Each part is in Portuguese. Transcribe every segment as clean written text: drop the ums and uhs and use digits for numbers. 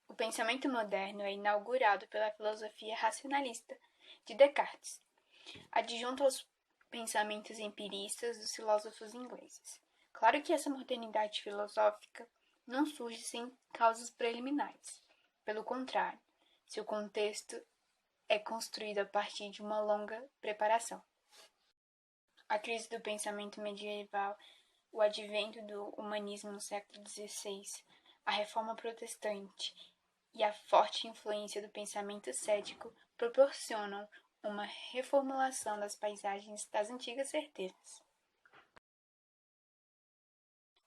O pensamento moderno é inaugurado pela filosofia racionalista de Descartes, adjunto aos pensamentos empiristas dos filósofos ingleses. Claro que essa modernidade filosófica não surge sem causas preliminares. Pelo contrário, seu contexto é construído a partir de uma longa preparação. A crise do pensamento medieval, o advento do humanismo no século XVI, a reforma protestante e a forte influência do pensamento cético proporcionam uma reformulação das paisagens das antigas certezas.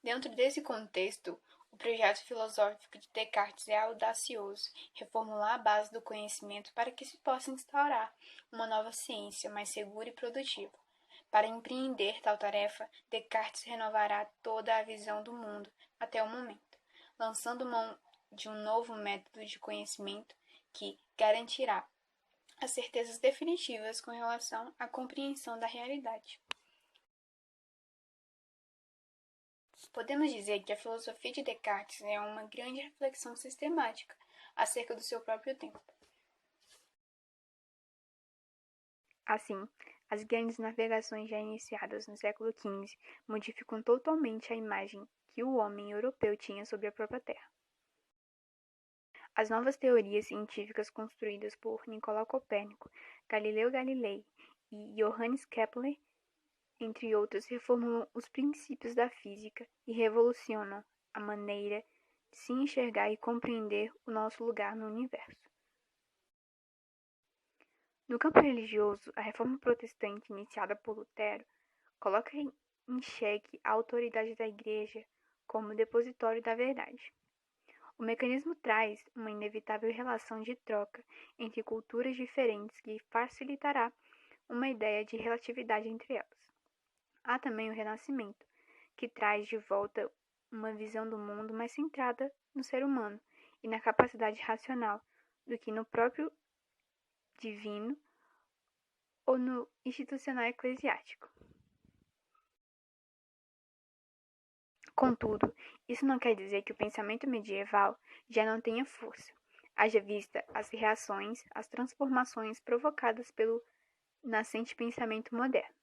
Dentro desse contexto, o projeto filosófico de Descartes é audacioso, reformular a base do conhecimento para que se possa instaurar uma nova ciência mais segura e produtiva. Para empreender tal tarefa, Descartes renovará toda a visão do mundo até o momento, lançando mão de um novo método de conhecimento que garantirá as certezas definitivas com relação à compreensão da realidade. Podemos dizer que a filosofia de Descartes é uma grande reflexão sistemática acerca do seu próprio tempo. Assim, as grandes navegações já iniciadas no século XV modificam totalmente a imagem que o homem europeu tinha sobre a própria Terra. As novas teorias científicas construídas por Nicolau Copérnico, Galileu Galilei e Johannes Kepler, entre outros, reformulam os princípios da física e revolucionam a maneira de se enxergar e compreender o nosso lugar no universo. No campo religioso, a reforma protestante iniciada por Lutero coloca em xeque a autoridade da Igreja como depositório da verdade. O mecanismo traz uma inevitável relação de troca entre culturas diferentes que facilitará uma ideia de relatividade entre elas. Há também o Renascimento, que traz de volta uma visão do mundo mais centrada no ser humano e na capacidade racional do que no próprio divino ou no institucional eclesiástico. Contudo, isso não quer dizer que o pensamento medieval já não tenha força, haja vista as reações, as transformações provocadas pelo nascente pensamento moderno.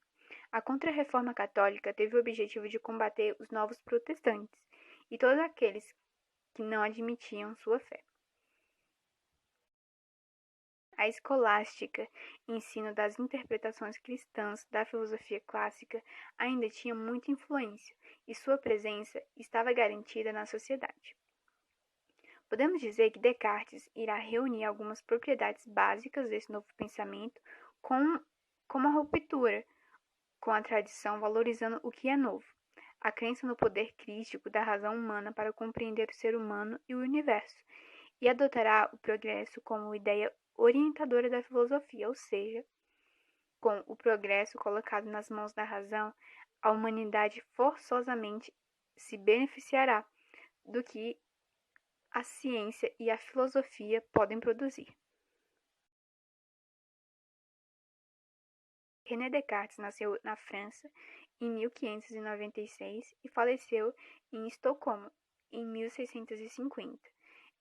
A Contra-Reforma Católica teve o objetivo de combater os novos protestantes e todos aqueles que não admitiam sua fé. A escolástica, ensino das interpretações cristãs da filosofia clássica, ainda tinha muita influência e sua presença estava garantida na sociedade. Podemos dizer que Descartes irá reunir algumas propriedades básicas desse novo pensamento como a ruptura com a tradição, valorizando o que é novo, a crença no poder crítico da razão humana para compreender o ser humano e o universo, e adotará o progresso como ideia orientadora da filosofia, ou seja, com o progresso colocado nas mãos da razão, a humanidade forçosamente se beneficiará do que a ciência e a filosofia podem produzir. René Descartes nasceu na França em 1596 e faleceu em Estocolmo em 1650.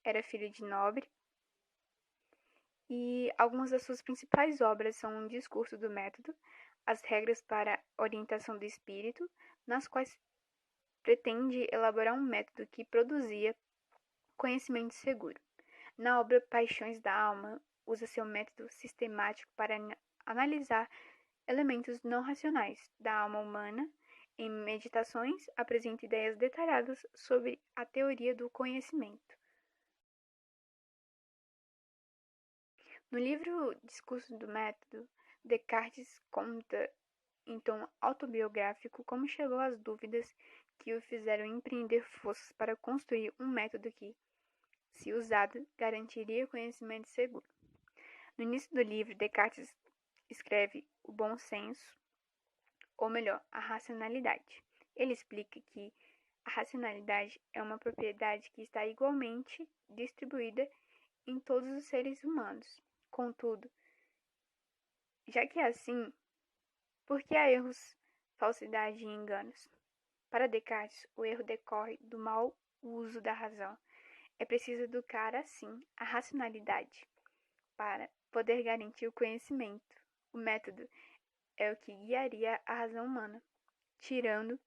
Era filho de nobre e algumas das suas principais obras são o Discurso do Método, as regras para orientação do espírito, nas quais pretende elaborar um método que produzia conhecimento seguro. Na obra Paixões da Alma, usa seu método sistemático para analisar elementos não racionais da alma humana. Em Meditações, apresenta ideias detalhadas sobre a teoria do conhecimento. No livro Discurso do Método, Descartes conta, em tom autobiográfico, como chegou às dúvidas que o fizeram empreender forças para construir um método que, se usado, garantiria conhecimento seguro. No início do livro, Descartes escreve o bom senso, ou melhor, a racionalidade. Ele explica que a racionalidade é uma propriedade que está igualmente distribuída em todos os seres humanos. Contudo, já que é assim, por que há erros, falsidade e enganos? Para Descartes, o erro decorre do mau uso da razão. É preciso educar, assim, a racionalidade para poder garantir o conhecimento. O método é o que guiaria a razão humana, tirando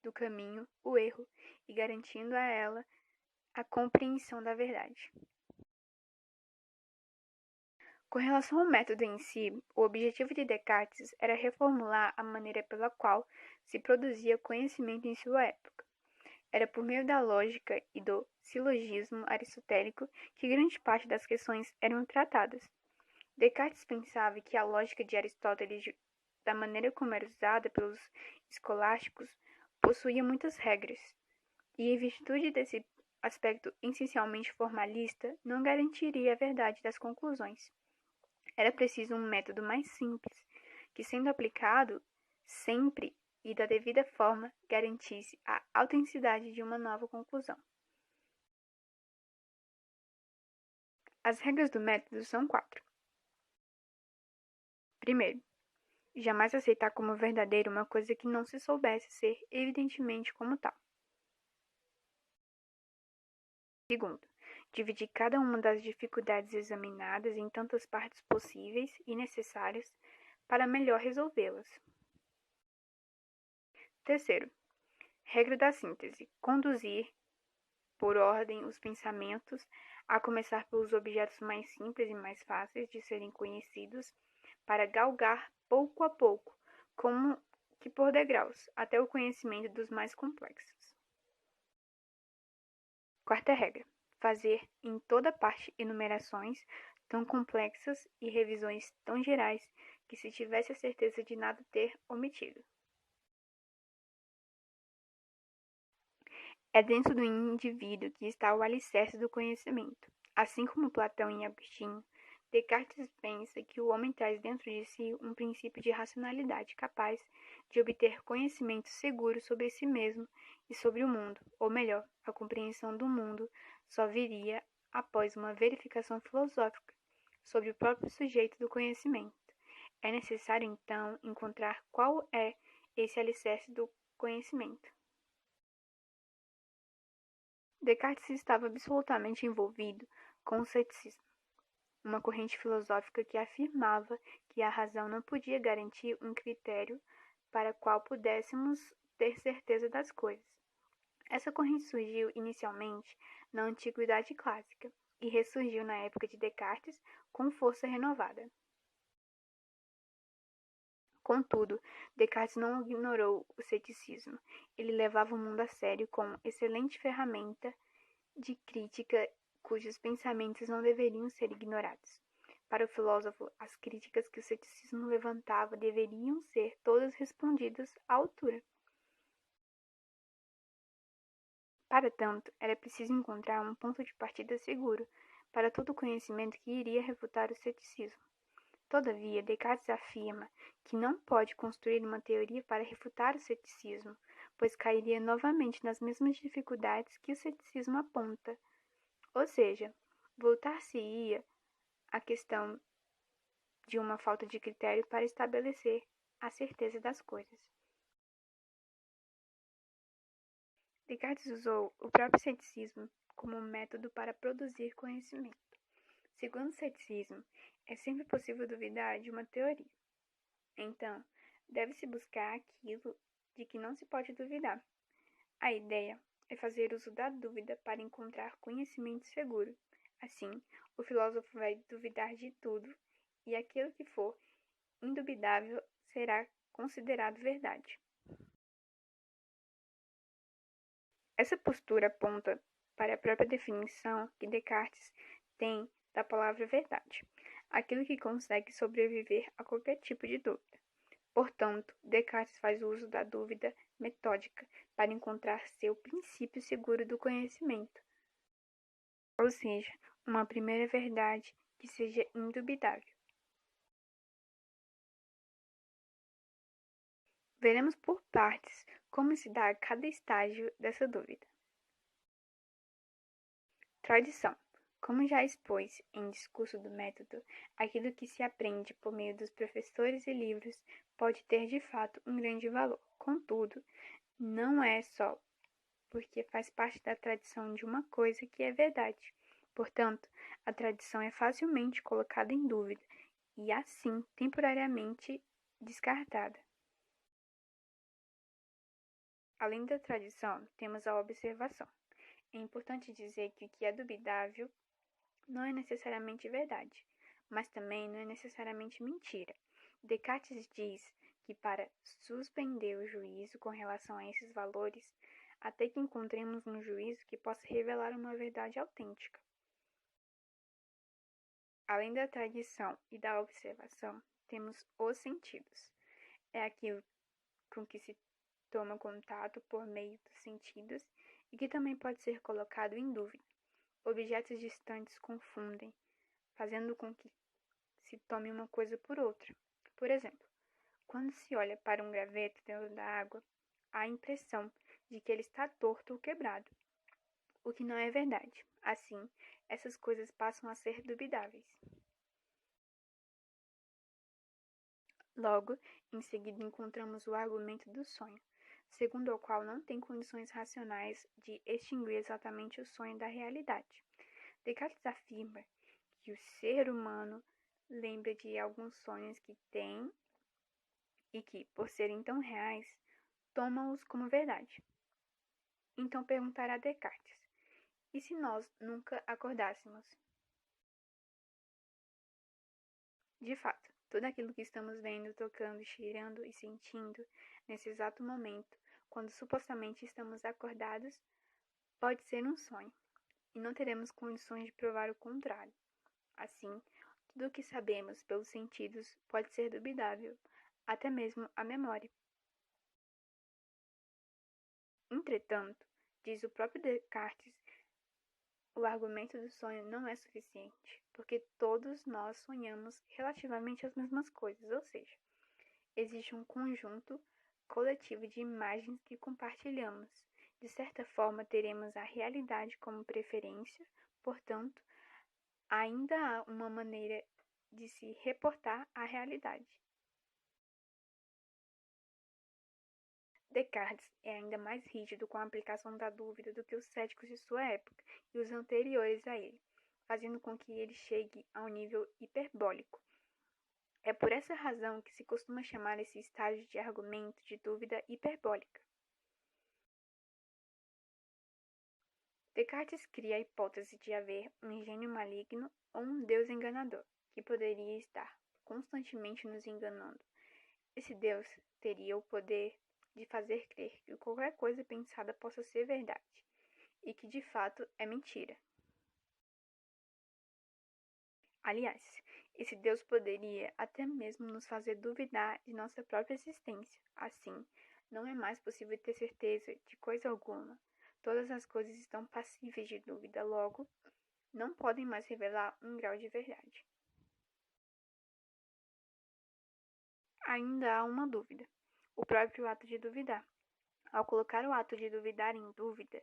do caminho o erro e garantindo a ela a compreensão da verdade. Com relação ao método em si, o objetivo de Descartes era reformular a maneira pela qual se produzia conhecimento em sua época. Era por meio da lógica e do silogismo aristotélico que grande parte das questões eram tratadas. Descartes pensava que a lógica de Aristóteles, da maneira como era usada pelos escolásticos, possuía muitas regras, e em virtude desse aspecto essencialmente formalista, não garantiria a verdade das conclusões. Era preciso um método mais simples, que, sendo aplicado sempre e da devida forma, garantisse a autenticidade de uma nova conclusão. As regras do método são 4. Primeiro, jamais aceitar como verdadeira uma coisa que não se soubesse ser evidentemente como tal. Segundo, dividir cada uma das dificuldades examinadas em tantas partes possíveis e necessárias para melhor resolvê-las. Terceiro, regra da síntese: conduzir por ordem os pensamentos, a começar pelos objetos mais simples e mais fáceis de serem conhecidos, para galgar pouco a pouco, como que por degraus, até o conhecimento dos mais complexos. Quarta regra: fazer em toda parte enumerações tão complexas e revisões tão gerais que se tivesse a certeza de nada ter omitido. É dentro do indivíduo que está o alicerce do conhecimento. Assim como Platão e Agostinho, Descartes pensa que o homem traz dentro de si um princípio de racionalidade capaz de obter conhecimento seguro sobre si mesmo e sobre o mundo, ou melhor, a compreensão do mundo só viria após uma verificação filosófica sobre o próprio sujeito do conhecimento. É necessário, então, encontrar qual é esse alicerce do conhecimento. Descartes estava absolutamente envolvido com o ceticismo, uma corrente filosófica que afirmava que a razão não podia garantir um critério para qual pudéssemos ter certeza das coisas. Essa corrente surgiu inicialmente na Antiguidade Clássica e ressurgiu na época de Descartes com força renovada. Contudo, Descartes não ignorou o ceticismo. Ele levava o mundo a sério como excelente ferramenta de crítica cujos pensamentos não deveriam ser ignorados. Para o filósofo, as críticas que o ceticismo levantava deveriam ser todas respondidas à altura. Para tanto, era preciso encontrar um ponto de partida seguro para todo conhecimento que iria refutar o ceticismo. Todavia, Descartes afirma que não pode construir uma teoria para refutar o ceticismo, pois cairia novamente nas mesmas dificuldades que o ceticismo aponta. Ou seja, voltar-se-ia à questão de uma falta de critério para estabelecer a certeza das coisas. Descartes usou o próprio ceticismo como método para produzir conhecimento. Segundo o ceticismo, é sempre possível duvidar de uma teoria. Então, deve-se buscar aquilo de que não se pode duvidar. A ideia é fazer uso da dúvida para encontrar conhecimento seguro. Assim, o filósofo vai duvidar de tudo e aquilo que for indubitável será considerado verdade. Essa postura aponta para a própria definição que Descartes tem da palavra verdade, aquilo que consegue sobreviver a qualquer tipo de dúvida. Portanto, Descartes faz uso da dúvida metódica para encontrar seu princípio seguro do conhecimento, ou seja, uma primeira verdade que seja indubitável. Veremos por partes como se dá cada estágio dessa dúvida. Tradição. Como já expôs em Discurso do Método, aquilo que se aprende por meio dos professores e livros pode ter de fato um grande valor. Contudo, não é só porque faz parte da tradição de uma coisa que é verdade. Portanto, a tradição é facilmente colocada em dúvida e, assim, temporariamente descartada. Além da tradição, temos a observação. É importante dizer que o que é duvidável não é necessariamente verdade, mas também não é necessariamente mentira. Descartes diz que para suspender o juízo com relação a esses valores, até que encontremos um juízo que possa revelar uma verdade autêntica. Além da tradição e da observação, temos os sentidos. É aquilo com que se toma contato por meio dos sentidos e que também pode ser colocado em dúvida. Objetos distantes confundem, fazendo com que se tome uma coisa por outra. Por exemplo, quando se olha para um graveto dentro da água, há a impressão de que ele está torto ou quebrado, o que não é verdade. Assim, essas coisas passam a ser duvidáveis. Logo, em seguida encontramos o argumento do sonho, segundo o qual não tem condições racionais de extinguir exatamente o sonho da realidade. Descartes afirma que o ser humano lembra de alguns sonhos que tem e que, por serem tão reais, toma-os como verdade. Então perguntará a Descartes: e se nós nunca acordássemos? De fato, tudo aquilo que estamos vendo, tocando, cheirando e sentindo nesse exato momento, quando supostamente estamos acordados, pode ser um sonho, e não teremos condições de provar o contrário. Assim, tudo o que sabemos pelos sentidos pode ser duvidável, até mesmo a memória. Entretanto, diz o próprio Descartes, o argumento do sonho não é suficiente, porque todos nós sonhamos relativamente as mesmas coisas, ou seja, existe um conjunto coletivo de imagens que compartilhamos. De certa forma, teremos a realidade como preferência, portanto, ainda há uma maneira de se reportar à realidade. Descartes é ainda mais rígido com a aplicação da dúvida do que os céticos de sua época e os anteriores a ele, fazendo com que ele chegue a um nível hiperbólico. É por essa razão que se costuma chamar esse estágio de argumento de dúvida hiperbólica. Descartes cria a hipótese de haver um gênio maligno ou um Deus enganador, que poderia estar constantemente nos enganando. Esse Deus teria o poder de fazer crer que qualquer coisa pensada possa ser verdade, e que de fato é mentira. Aliás, esse Deus poderia até mesmo nos fazer duvidar de nossa própria existência. Assim, não é mais possível ter certeza de coisa alguma. Todas as coisas estão passíveis de dúvida, logo, não podem mais revelar um grau de verdade. Ainda há uma dúvida: o próprio ato de duvidar. Ao colocar o ato de duvidar em dúvida,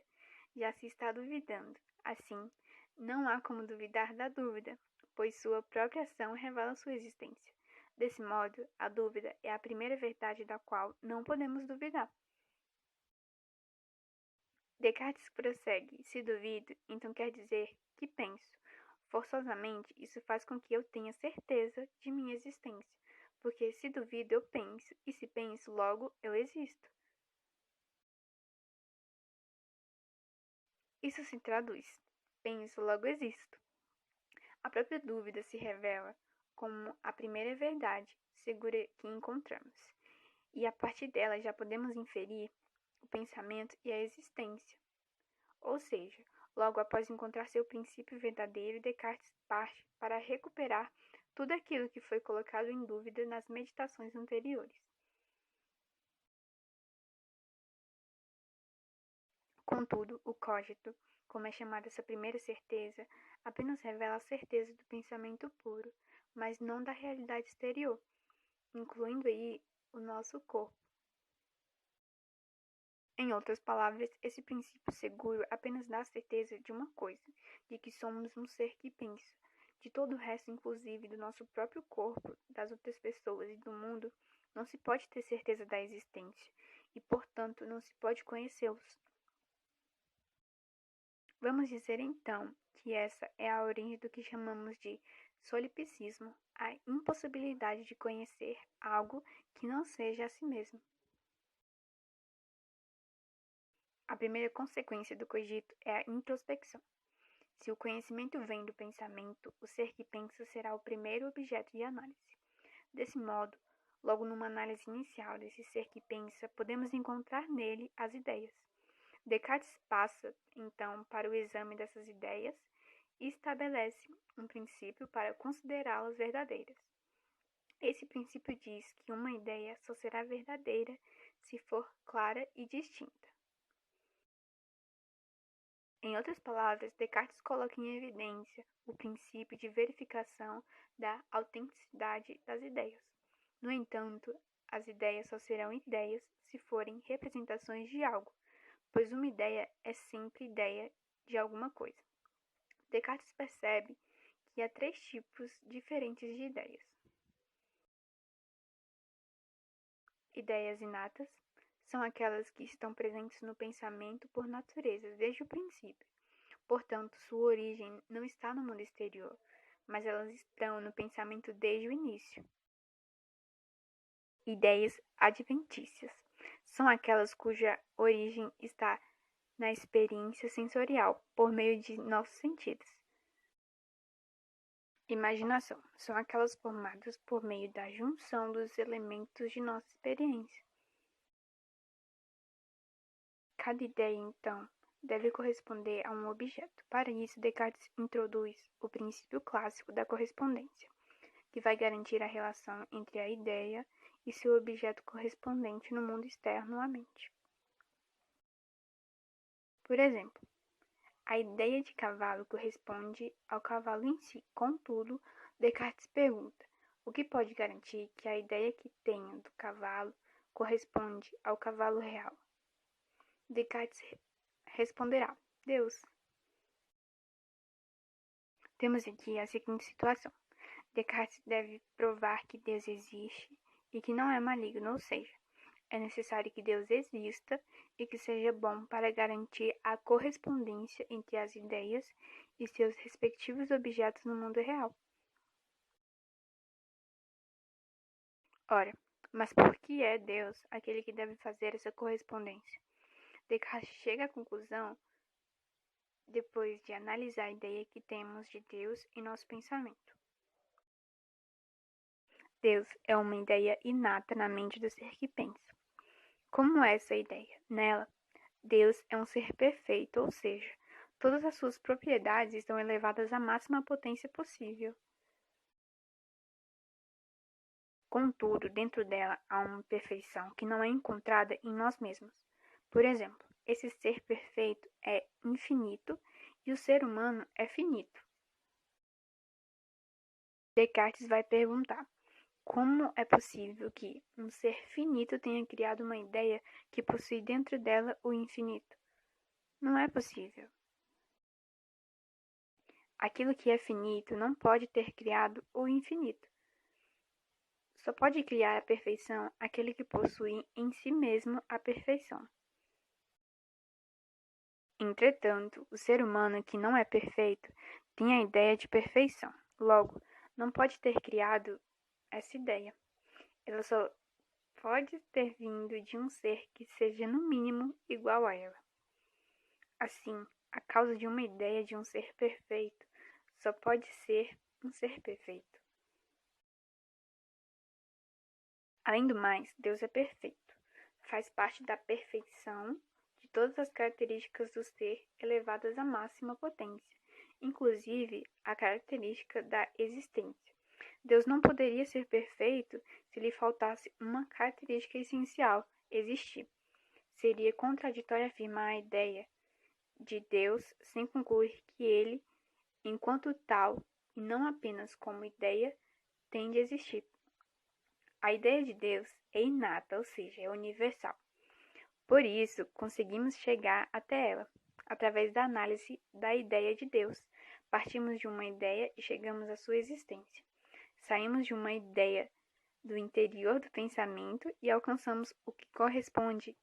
já se está duvidando. Assim, não há como duvidar da dúvida, pois sua própria ação revela sua existência. Desse modo, a dúvida é a primeira verdade da qual não podemos duvidar. Descartes prossegue: se duvido, então quer dizer que penso. Forçosamente, isso faz com que eu tenha certeza de minha existência, porque se duvido, eu penso, e se penso, logo eu existo. Isso se traduz: penso, logo existo. A própria dúvida se revela como a primeira verdade segura que encontramos, e a partir dela já podemos inferir o pensamento e a existência. Ou seja, logo após encontrar seu princípio verdadeiro, Descartes parte para recuperar tudo aquilo que foi colocado em dúvida nas meditações anteriores. Contudo, o cogito, como é chamada essa primeira certeza, apenas revela a certeza do pensamento puro, mas não da realidade exterior, incluindo aí o nosso corpo. Em outras palavras, esse princípio seguro apenas dá a certeza de uma coisa, de que somos um ser que pensa. De todo o resto, inclusive do nosso próprio corpo, das outras pessoas e do mundo, não se pode ter certeza da existência, e portanto não se pode conhecê-los. Vamos dizer então que essa é a origem do que chamamos de solipsismo, a impossibilidade de conhecer algo que não seja a si mesmo. A primeira consequência do cogito é a introspecção. Se o conhecimento vem do pensamento, o ser que pensa será o primeiro objeto de análise. Desse modo, logo numa análise inicial desse ser que pensa, podemos encontrar nele as ideias. Descartes passa, então, para o exame dessas ideias e estabelece um princípio para considerá-las verdadeiras. Esse princípio diz que uma ideia só será verdadeira se for clara e distinta. Em outras palavras, Descartes coloca em evidência o princípio de verificação da autenticidade das ideias. No entanto, as ideias só serão ideias se forem representações de algo, pois uma ideia é sempre ideia de alguma coisa. Descartes percebe que há 3 tipos diferentes de ideias. Ideias inatas são aquelas que estão presentes no pensamento por natureza desde o princípio. Portanto, sua origem não está no mundo exterior, mas elas estão no pensamento desde o início. Ideias adventícias são aquelas cuja origem está na experiência sensorial, por meio de nossos sentidos. Imaginação são aquelas formadas por meio da junção dos elementos de nossa experiência. Cada ideia, então, deve corresponder a um objeto. Para isso, Descartes introduz o princípio clássico da correspondência, que vai garantir a relação entre a ideia e seu objeto correspondente no mundo externo à mente. Por exemplo, a ideia de cavalo corresponde ao cavalo em si. Contudo, Descartes pergunta: o que pode garantir que a ideia que tenho do cavalo corresponde ao cavalo real? Descartes responderá: Deus. Temos aqui a seguinte situação. Descartes deve provar que Deus existe e que não é maligno, ou seja, é necessário que Deus exista e que seja bom para garantir a correspondência entre as ideias e seus respectivos objetos no mundo real. Ora, mas por que é Deus aquele que deve fazer essa correspondência? Descartes chega à conclusão depois de analisar a ideia que temos de Deus em nosso pensamento. Deus é uma ideia inata na mente do ser que pensa. Como é essa ideia? Nela, Deus é um ser perfeito, ou seja, todas as suas propriedades estão elevadas à máxima potência possível. Contudo, dentro dela há uma perfeição que não é encontrada em nós mesmos. Por exemplo, esse ser perfeito é infinito e o ser humano é finito. Descartes vai perguntar: como é possível que um ser finito tenha criado uma ideia que possui dentro dela o infinito? Não é possível. Aquilo que é finito não pode ter criado o infinito. Só pode criar a perfeição aquele que possui em si mesmo a perfeição. Entretanto, o ser humano que não é perfeito tem a ideia de perfeição. Logo, não pode ter criado essa ideia. Ela só pode ter vindo de um ser que seja no mínimo igual a ela. Assim, a causa de uma ideia de um ser perfeito só pode ser um ser perfeito. Além do mais, Deus é perfeito. Faz parte da perfeição de todas as características do ser elevadas à máxima potência, inclusive a característica da existência. Deus não poderia ser perfeito se lhe faltasse uma característica essencial: existir. Seria contraditório afirmar a ideia de Deus sem concluir que ele, enquanto tal, e não apenas como ideia, tem de existir. A ideia de Deus é inata, ou seja, é universal. Por isso, conseguimos chegar até ela, através da análise da ideia de Deus. Partimos de uma ideia e chegamos à sua existência. Saímos de uma ideia do interior do pensamento e alcançamos o que corresponde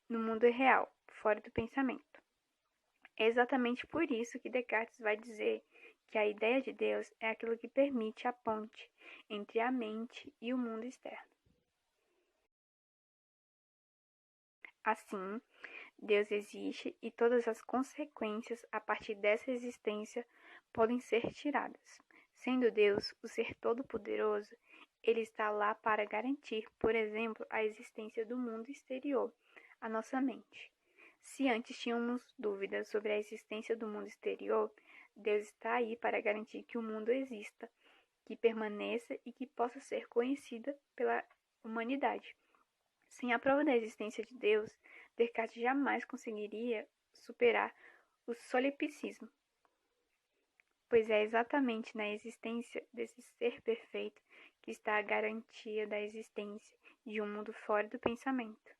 no mundo real, fora do pensamento. É exatamente por isso que Descartes vai dizer que a ideia de Deus é aquilo que permite a ponte entre a mente e o mundo externo. Assim, Deus existe e todas as consequências a partir dessa existência podem ser tiradas. Sendo Deus o ser todo-poderoso, ele está lá para garantir, por exemplo, a existência do mundo exterior, a nossa mente. Se antes tínhamos dúvidas sobre a existência do mundo exterior, Deus está aí para garantir que o mundo exista, que permaneça e que possa ser conhecida pela humanidade. Sem a prova da existência de Deus, Descartes jamais conseguiria superar o solipsismo, pois é exatamente na existência desse ser perfeito que está a garantia da existência de um mundo fora do pensamento.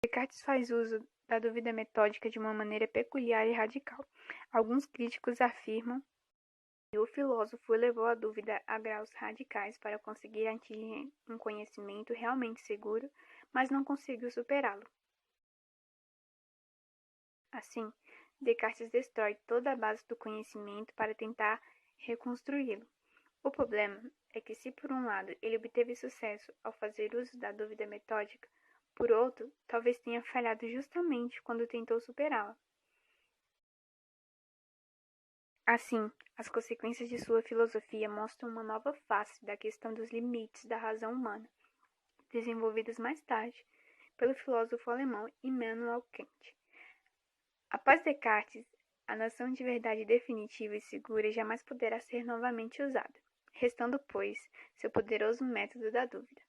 Descartes faz uso da dúvida metódica de uma maneira peculiar e radical. Alguns críticos afirmam que o filósofo levou a dúvida a graus radicais para conseguir atingir um conhecimento realmente seguro, mas não conseguiu superá-lo. Assim, Descartes destrói toda a base do conhecimento para tentar reconstruí-lo. O problema é que, se por um lado ele obteve sucesso ao fazer uso da dúvida metódica, por outro, talvez tenha falhado justamente quando tentou superá-la. Assim, as consequências de sua filosofia mostram uma nova face da questão dos limites da razão humana, desenvolvidas mais tarde pelo filósofo alemão Immanuel Kant. Após Descartes, a noção de verdade definitiva e segura jamais poderá ser novamente usada, restando, pois, seu poderoso método da dúvida.